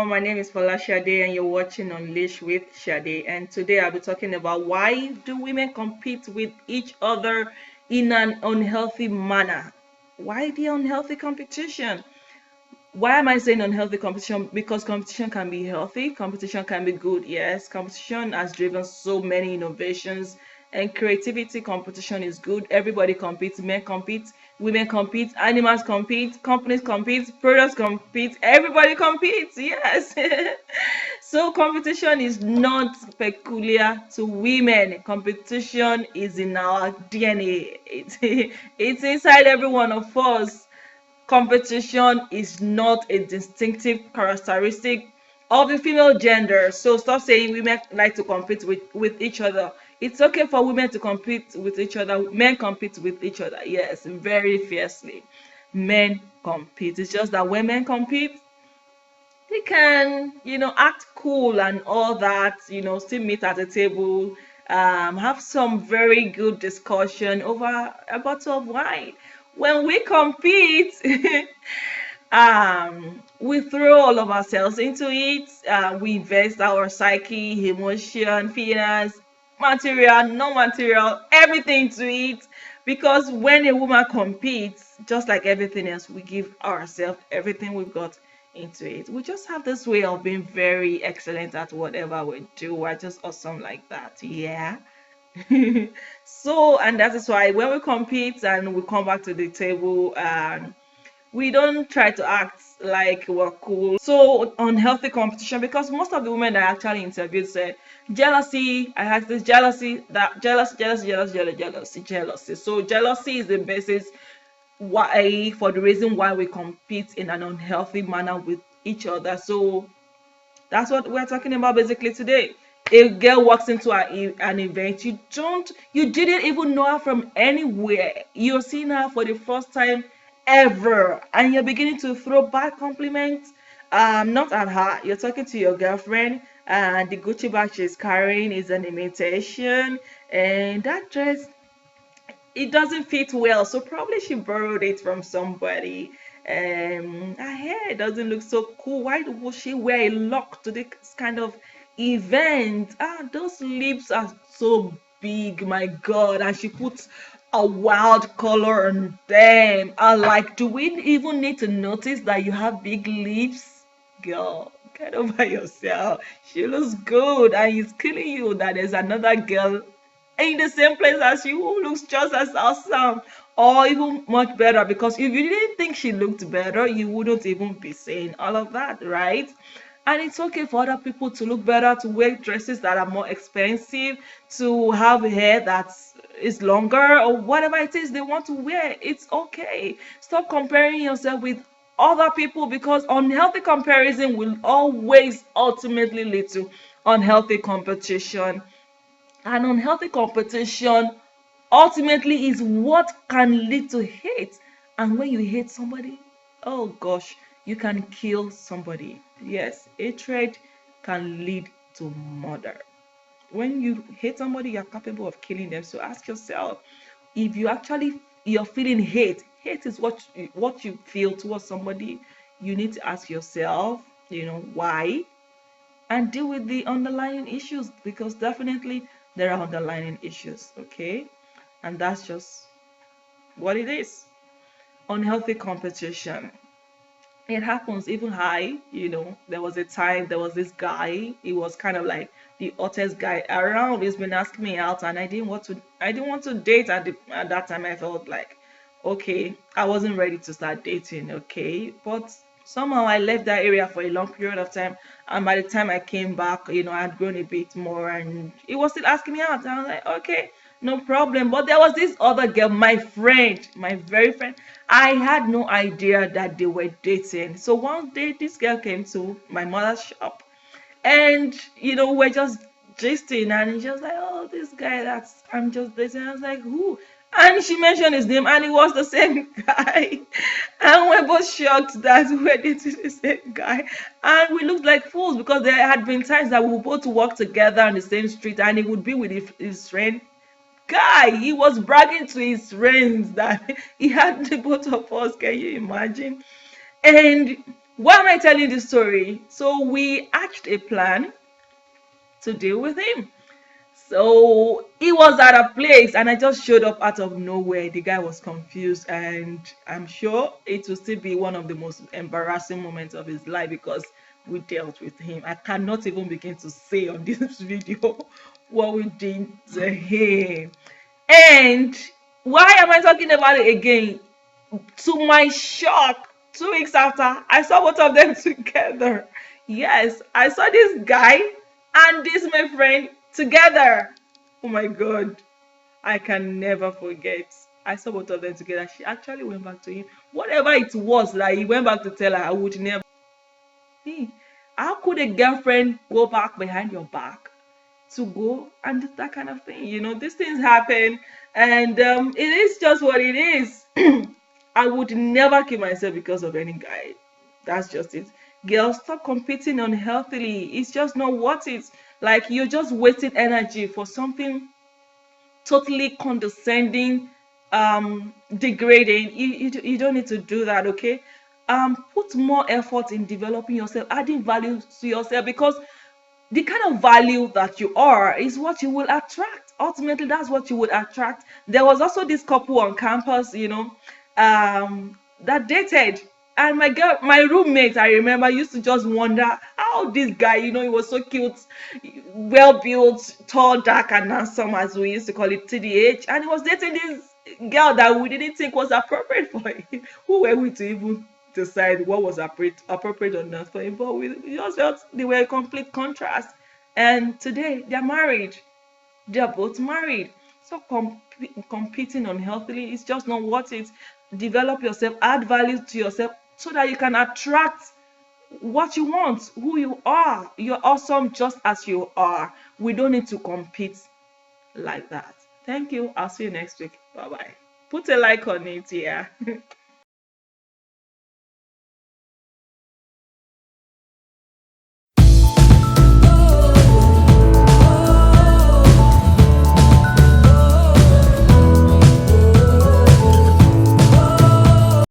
everyone. My name is Fola Shade, and you're watching Unleash with Shade. And today I'll be talking about why do women compete with each other in an unhealthy manner? Why the unhealthy competition? Why am I saying unhealthy competition? Because competition can be healthy, competition can be good. Yes, competition has driven so many innovations and creativity. Competition is good. Everybody competes, men compete, women compete, animals compete, companies compete, products compete, everybody competes. Yes. So competition is not peculiar to women. Competition is in our DNA. It's inside every one of us. Competition is not a distinctive characteristic of the female gender. So stop saying women like to compete with each other. It's okay for women to compete with each other. Men compete with each other. Yes, very fiercely. Men compete. It's just that when men compete, they can, act cool and all that, still meet at a table, have some very good discussion over a bottle of wine. When we compete, we throw all of ourselves into it. We invest our psyche, emotion, finance, material, non-material, everything to it. Because when a woman competes, just like everything else, we give ourselves everything we've got into it. We just have this way of being very excellent at whatever we do. We're just awesome like that. Yeah. So, and that is why when we compete and we come back to the table, we don't try to act like we're cool. So unhealthy competition, because most of the women that I actually interviewed said jealousy. I had this jealousy, that jealousy. So jealousy is the basis why, for the reason why we compete in an unhealthy manner with each other. So that's what we're talking about basically today. A girl walks into an event, you didn't even know her from anywhere. You're seeing her for the first time ever, and you're beginning to throw bad compliments. Not at her. You're talking to your girlfriend, and the Gucci bag she's carrying is an imitation, and that dress, it doesn't fit well, so probably she borrowed it from somebody. Her hair doesn't look so cool. Why would she wear a lock to this kind of event? Those lips are so big, my god, and she puts a wild color on them. Like, do we even need to notice that you have big lips? Girl, get over yourself. She looks good, and it's killing you that there's another girl in the same place as you who looks just as awesome or even much better, because if you didn't think she looked better, you wouldn't even be saying all of that, right? And it's okay for other people to look better, to wear dresses that are more expensive, to have hair that is longer, or whatever it is they want to wear. It's okay. Stop comparing yourself with other people, because unhealthy comparison will always ultimately lead to unhealthy competition. And unhealthy competition ultimately is what can lead to hate. And when you hate somebody, oh gosh, you can kill somebody. Yes, hatred can lead to murder. When you hate somebody, you're capable of killing them. So ask yourself, if you're feeling hate is what you feel towards somebody. You need to ask yourself, why, and deal with the underlying issues, because definitely there are underlying issues, okay? And that's just what it is. Unhealthy competition, it happens even high. There was a time, there was this guy, he was kind of like the hottest guy around. He's been asking me out, and I didn't want to date at that time. I felt like, okay, I wasn't ready to start dating, okay? But somehow I left that area for a long period of time, and by the time I came back, I had grown a bit more, and he was still asking me out. And I was like, okay, no problem. But there was this other girl, my friend, my very friend. I had no idea that they were dating. So one day, this girl came to my mother's shop, and we're just gisting, and she was like, "Oh, this guy that's I'm just dating." I was like, "Who?" And she mentioned his name, and it was the same guy. And we're both shocked that we're dating the same guy. And we looked like fools, because there had been times that we would both walk together on the same street, and he would be with his friend. Guy, he was bragging to his friends that he had the both of us. Can you imagine? And Why am I telling this story? So we hatched a plan to deal with him. So he was at a place and I just showed up out of nowhere. The guy was confused, and I'm sure it will still be one of the most embarrassing moments of his life because we dealt with him. I cannot even begin to say on this video what we did to him. And why am I talking about it again? To my shock, 2 weeks after, I saw both of them together. Yes, I saw this guy and this my friend together. Oh my god, I can never forget. I saw both of them together. She actually went back to him. Whatever it was that he went back to tell her, I would never. Hey, how could a girlfriend go back behind your back to go and that kind of thing? These things happen, and it is just what it is. I would never kill myself because of any guy. That's just it. Girls, stop competing unhealthily. It's just not worth it. Like, you're just wasting energy for something totally condescending, degrading. You don't need to do that, okay? Put more effort in developing yourself, adding value to yourself, because the kind of value that you are is what you will attract. Ultimately, that's what you would attract. There was also this couple on campus, that dated. And my roommate, I remember, used to just wonder how this guy, he was so cute, well built, tall, dark, and handsome, as we used to call it, TDH. And he was dating this girl that we didn't think was appropriate for him. Who were we to even decide what was appropriate or not for him? But we just felt they were a complete contrast. And today they're married. They're both married. So competing unhealthily is just not worth it. Develop yourself, add value to yourself so that you can attract what you want, who you are. You're awesome just as you are. We don't need to compete like that. Thank you. I'll see you next week. Bye bye. Put a like on it, yeah.